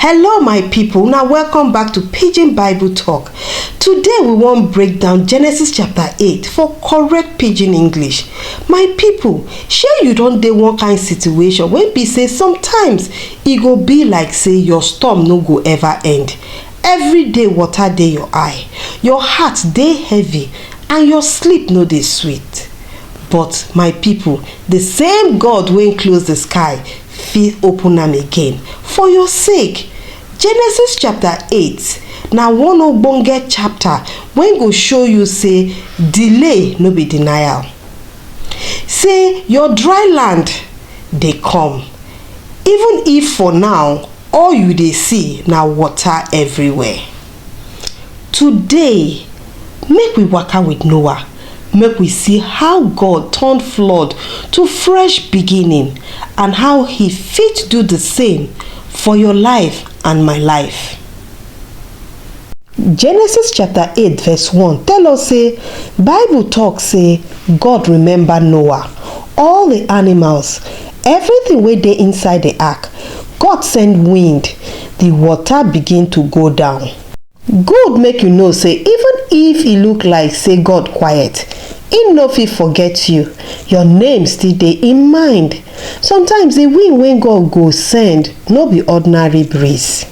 Hello my people, now welcome back to Pidgin Bible Talk. Today we wan break down Genesis chapter 8 for correct Pidgin English. My people, shey you don dey one kind situation wey be say sometimes e go be like say your storm no go ever end. Every day water dey your eye, your heart dey heavy and your sleep no dey sweet. But my people, the same God wey close the sky fit open am again for your sake. Genesis chapter 8 na one ogbonge chapter wey go show you say delay no be denial. Say your dry land dey come, even if for now all you dey see na water everywhere. Today make we waka with Noah, make we see how God turn flood to fresh beginning and how he fit do the same for your life and my life. Genesis chapter 8 verse 1 tell us say Bible talk say God remember Noah, all the animals, everything wey dey inside the ark. God send wind, the water begin to go down. Good make you know say even if e look like say God quiet, he no fit forget you. Your name still dey in mind. Sometimes the wind wey God go send no be ordinary breeze.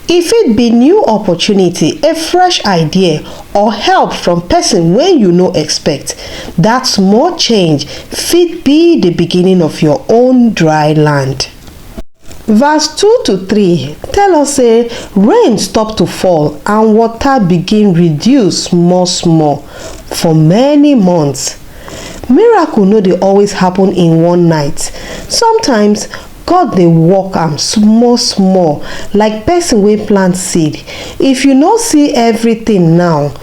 E fit be new opportunity, a fresh idea or help from person wey you no expect. That small change fit be the beginning of your own dry land. Verse 2 to 3 tell us say rain stop to fall and water begin reduce small for many months. Miracle no dey always happen in one night. Sometimes God dey work am small like person wey plant seed. If you no see everything now,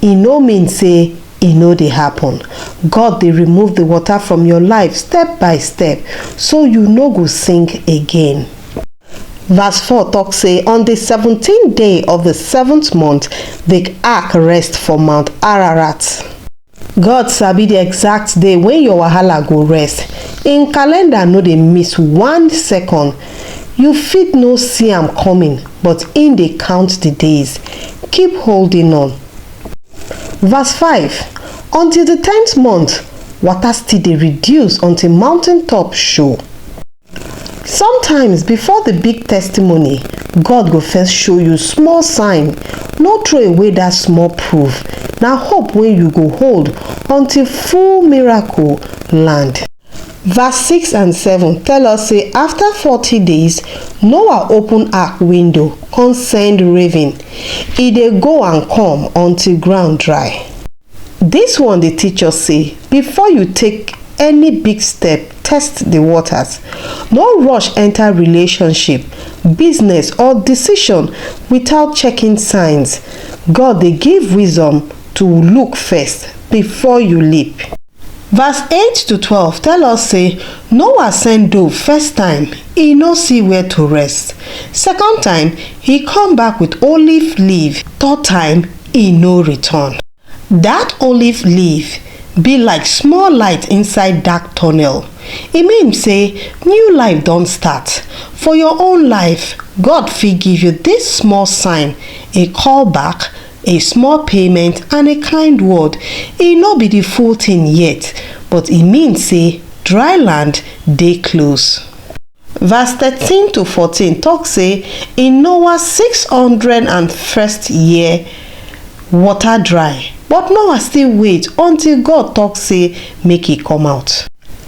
e no mean say e no dey happen. God dey remove the water from your life step by step so you no go sink again. Verse 4 talk say on the 17th day of the 7th month the ark rest for Mount Ararat. God sabi the exact day when your wahala go rest. In calendar no dey miss 1 second. You fit no see am coming, but in dey count the days. Keep holding on. Verse 5 until the 10th month water still dey reduce until mountain top show. Sometimes before the big testimony, God go first show you small sign. No throw away that small proof. Na hope wey you go hold until full miracle land. Verse 6 and 7 tell us say after 40 days Noah open ark window come send raven. E dey go and come until ground dry. This one dey teach us say before you take any big step, test the waters. No rush enter relationship, business or decision without checking signs. God dey give wisdom to look first before you leap. Verse 8 to 12 tell us say Noah send dove first time, he no see where to rest. Second time, he come back with olive leaf. Third time, he no return. That olive leaf be like small light inside dark tunnel. E mean say new life don start. For your own life, God fit give you this small sign, a call back, a small payment and a kind word. E no be the full thing yet, but e mean say dry land dey close. Verse 13 to 14 talk say in Noah 601st year water dry, but Noah still wait until God talk say make e come out.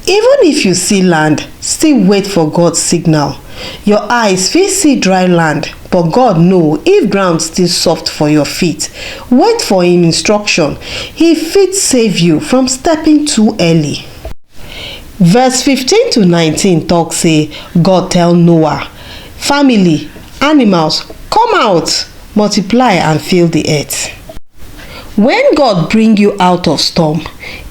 Even if you see land, still wait for God's signal. Your eyes fit see dry land, but God know if ground still soft for your feet. Wait for him instruction. He fit save you from stepping too early. Verse 15 to 19 talk say God tell Noah, family, animals, come out, multiply and fill the earth. When God bring you out of storm,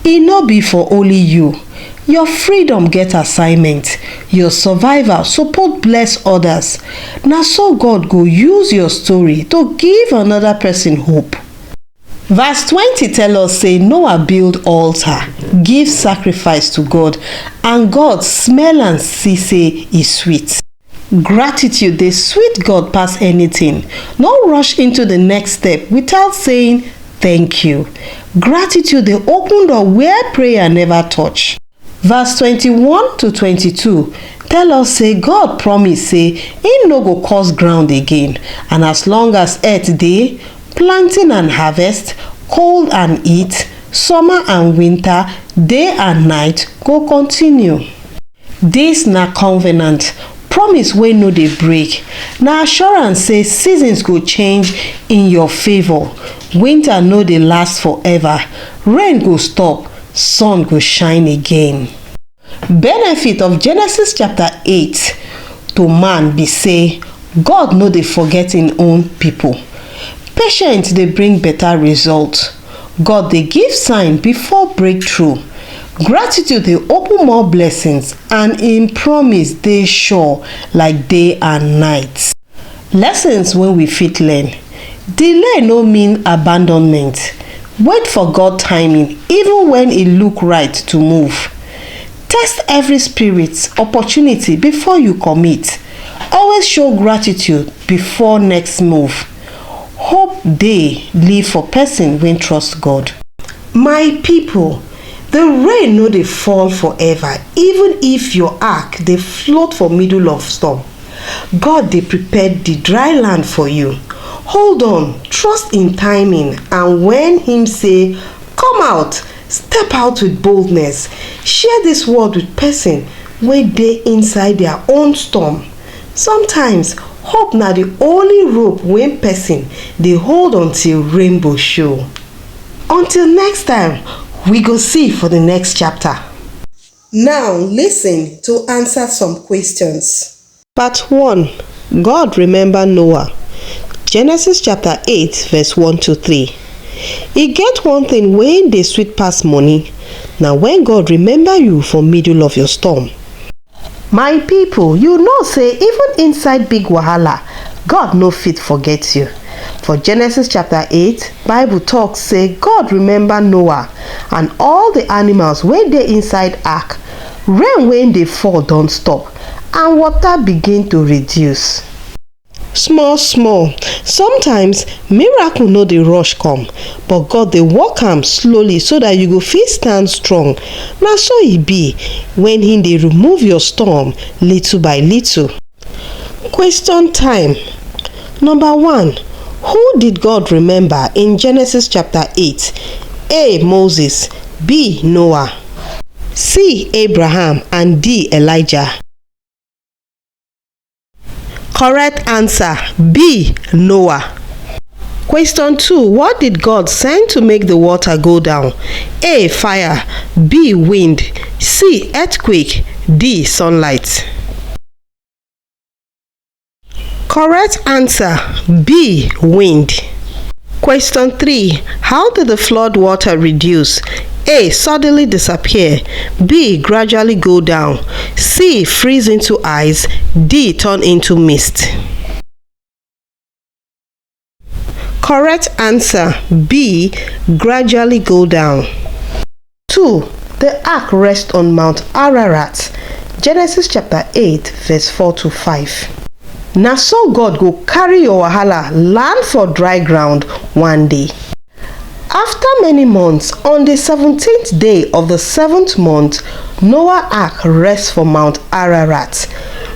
e no be for only you. Your freedom get assignment. Your survival support bless others. Na so God go use your story to give another person hope. Verse 20 tell us say Noah build altar, give sacrifice to God, and God smell and see say e sweet. Gratitude dey sweet God pass anything. No rush into the next step without saying thank you. Gratitude dey open door where prayer never touch. Verse 21 to 22 tell us say God promise say He no go curse ground again, and as long as earth dey, planting and harvest, cold and heat, summer and winter, day and night go continue. Dis na covenant, promise wey no dey break. Na assurance say seasons go change in your favor. Winter no dey last forever. Rain go stop, sun go shine again. Benefit of Genesis chapter 8 to man be say God no dey forget Im own people. Patience dey bring better result. God dey give sign before breakthrough. Gratitude dey open more blessings, and Im promise dey sure like day and night. Lessons wey we fit learn. Delay no mean abandonment. Wait for God timing even when e look right to move. Test every spirit opportunity before you commit. Always show gratitude before next move. Hope dey live for person wey trust God. My people, the rain no dey fall forever even if your ark dey float for middle of storm. God dey prepare the dry land for you. Hold on, trust in timing, and when Him say come out, step out with boldness. Share this word with person wey dey inside their own storm. Sometimes hope na the only rope wey person dey hold until rainbow show. Until next time, we go see for the next chapter. Now listen to answer some questions. Part 1. God remember Noah. Genesis chapter 8 verse 1 to 3. E get one thing wey dey sweet pass money, na when God remember you for middle of your storm. My people, you know say even inside big wahala, God no fit forget you. For Genesis chapter 8, Bible talk say God remember Noah and all the animals wey dey inside ark. Rain wey dey fall don stop and water begin to reduce. Small small, sometimes miracle no dey rush come, but God dey work am slowly so that you go fit stand strong. Na so e be when He dey remove your storm little by little. Question time. Number 1. Who did God remember in Genesis chapter 8? A. Moses, B. Noah, C. Abraham, and D. Elijah. Correct answer, B. Noah. Question 2. What did God send to make the water go down? A. Fire, B. Wind, C. Earthquake, D. Sunlight. Correct answer, B. Wind. Question 3. How did the flood water reduce? A. Suddenly disappear, B. Gradually go down, C. Freeze into ice, D. Turn into mist. Correct answer, B. Gradually go down. 2. The ark rests on Mount Ararat. Genesis chapter 8 verse 4 to 5. Na so God go carry your wahala land for dry ground one day. After many months, on the 17th day of the 7th month, Noah ark rests for Mount Ararat.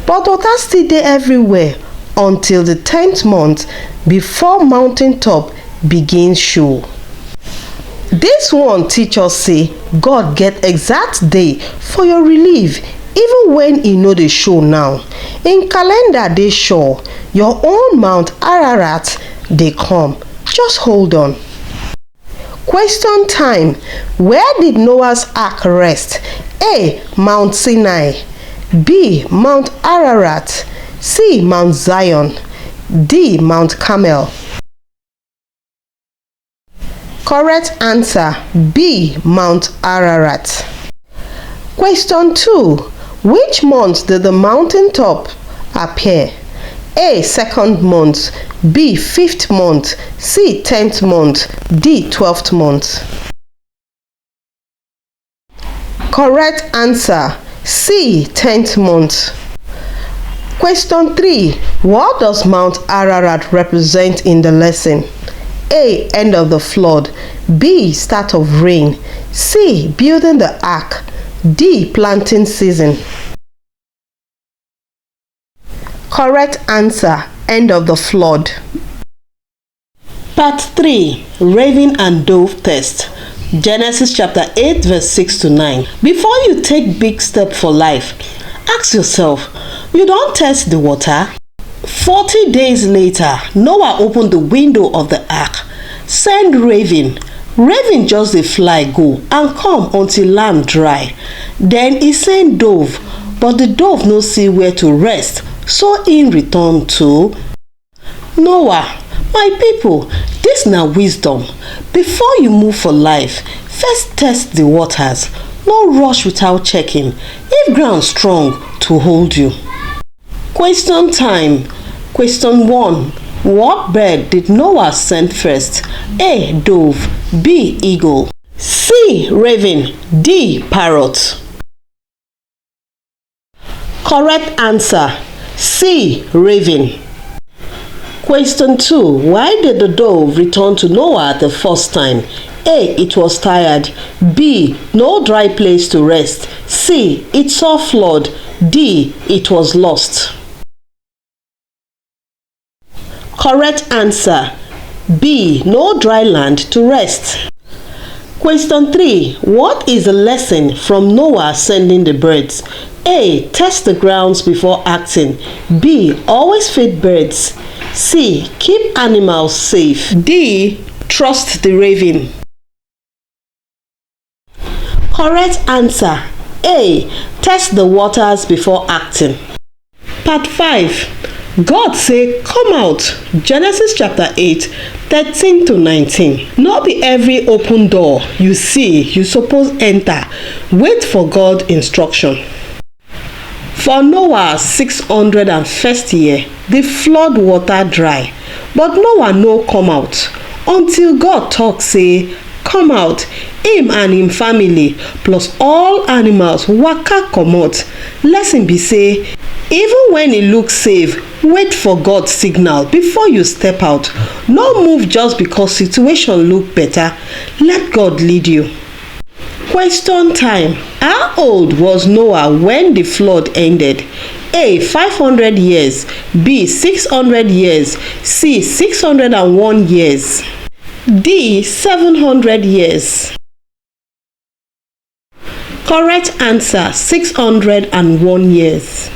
But water still dey everywhere until the 10th month before mountain top begins show. This one teach us say God get exact day for your relief even when e no dey show now. In calendar dey sure, your own Mount Ararat dey come. Just hold on. Question time. Where did Noah's ark rest? A. Mount Sinai, B. Mount Ararat, C. Mount Zion, D. Mount Carmel. Correct answer, B. Mount Ararat. Question 2. Which month did the mountain top appear? A. 2nd month, B. 5th month, C. 10th month, D. 12th month. Correct answer, C. 10th month. Question 3. What does Mount Ararat represent in the lesson? A. End of the flood. B. Start of rain. C. Building the ark. D. Planting season. Correct answer. End of the flood. Part 3. Raven and Dove Test. Genesis chapter 8 verse 6 to 9. Before you take big step for life, ask yourself, you don't test the water? 40 days later, Noah opened the window of the ark. Send raven. Raven just dey fly go and come until land dry. Then he send dove, but the dove no see where to rest, so in return to Noah. My people, this na wisdom. Before you move for life, first test the waters. No rush without checking if ground strong to hold you. Question time. Question 1. What bird did Noah send first? A. Dove. B. Eagle. C. Raven. D. Parrot. Correct answer. C. Raven. Question 2. Why did the dove return to Noah the first time? A. It was tired. B. No dry place to rest. C. It saw flood. D. It was lost. Correct answer. B. No dry land to rest. Question 3. What is the lesson from Noah sending the birds? A. Test the grounds before acting. B. Always feed birds. C. Keep animals safe. D. Trust the raven. Correct answer. A. Test the waters before acting. Part 5. God say, come out. Genesis chapter 8, 13 to 19. Not be every open door you see you suppose enter. Wait for God instruction. For Noah's 601st year, the flood water dry, but Noah no come out until God talk say, come out, him and him family plus all animals waka comot. Lesson be say, even when e look safe, wait for God's signal before you step out. No move just because situation look better. Let God lead you. Question time. How old was Noah when the flood ended? A. 500 years. B. 600 years. C. 601 years. D. 700 years. Correct answer. 601 years.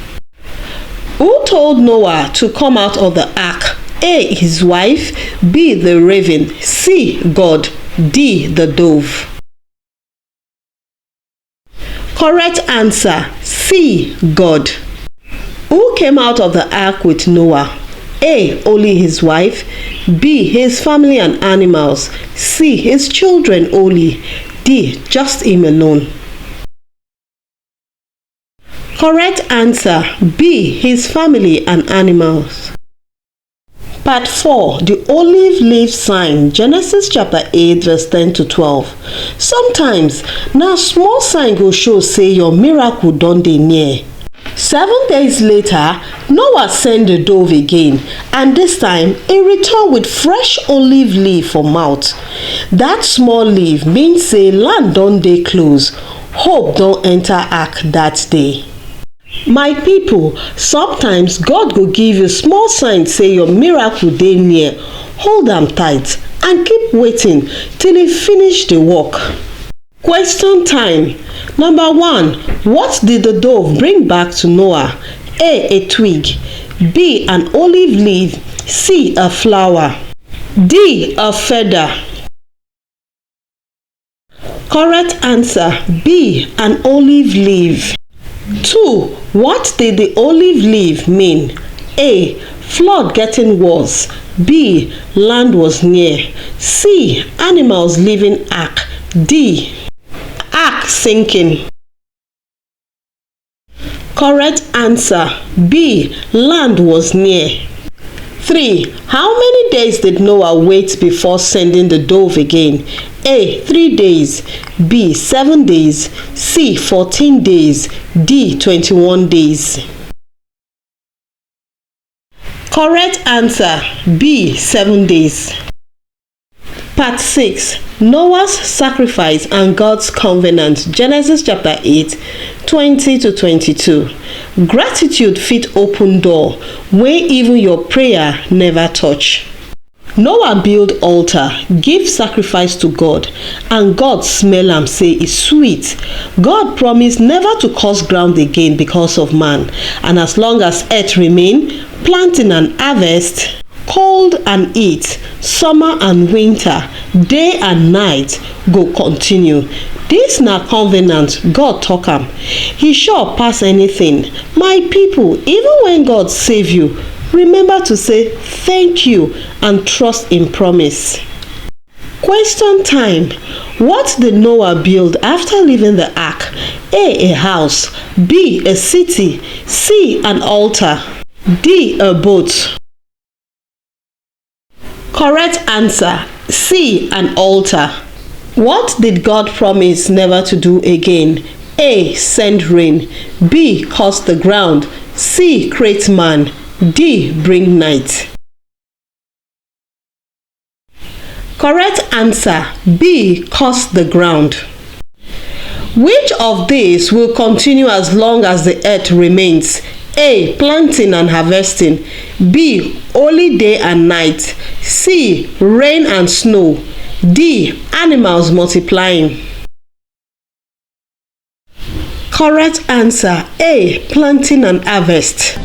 Who told Noah to come out of the ark? A. His wife. B. The raven. C. God. D. The dove. Correct answer. C. God. Who came out of the ark with Noah? A. Only his wife. B. His family and animals. C. His children only. D. Just him alone. Correct answer. B. His family and animals. Part 4. The olive leaf sign. Genesis chapter 8 verse 10 to 12. Sometimes, na small sign go show say your miracle don dey near. 7 days later, Noah sent the dove again, and this time, he returned with fresh olive leaf for mouth. That small leaf means say land don dey close. Hope don enter ark that day. My people, sometimes God go give you small sign say your miracle dey near. Hold am tight and keep waiting till he finish the work. Question time. Number 1. What did the dove bring back to Noah? A twig. B. An olive leaf. C. A flower. D. A feather. Correct answer. B. An olive leaf. 2. What did the olive leaf mean? A. Flood getting worse. B. Land was near. C. Animals leaving ark. D. Ark sinking. Correct answer. B. Land was near. 3. How many days did Noah wait before sending the dove again? A. 3 days. B. 7 days. C. 14 days. D. 21 days. Correct answer B. 7 days. Part 6. Noah's sacrifice and God's covenant. Genesis chapter 8, 20 to 22. Gratitude fit open door wey even your prayer never touch. Noah build altar, give sacrifice to God, and God smell am say e sweet. God promise never to curse ground again because of man, and as long as earth remain, planting and harvest, cold and heat, summer and winter, day and night go continue. Dis na covenant God talk am. He sure pass anything. My people, even when God save you, remember to say thank you and trust in promise. Question time. What did Noah build after leaving the ark? A house, B a city, C an altar, D a boat. Correct answer C an altar. What did God promise never to do again? A send rain, B curse the ground, C create man, D bring night. Correct answer B curse the ground. Which of these will continue as long as the earth remains? A planting and harvesting, B only day and night, C rain and snow, D animals multiplying. Correct answer A planting and harvest.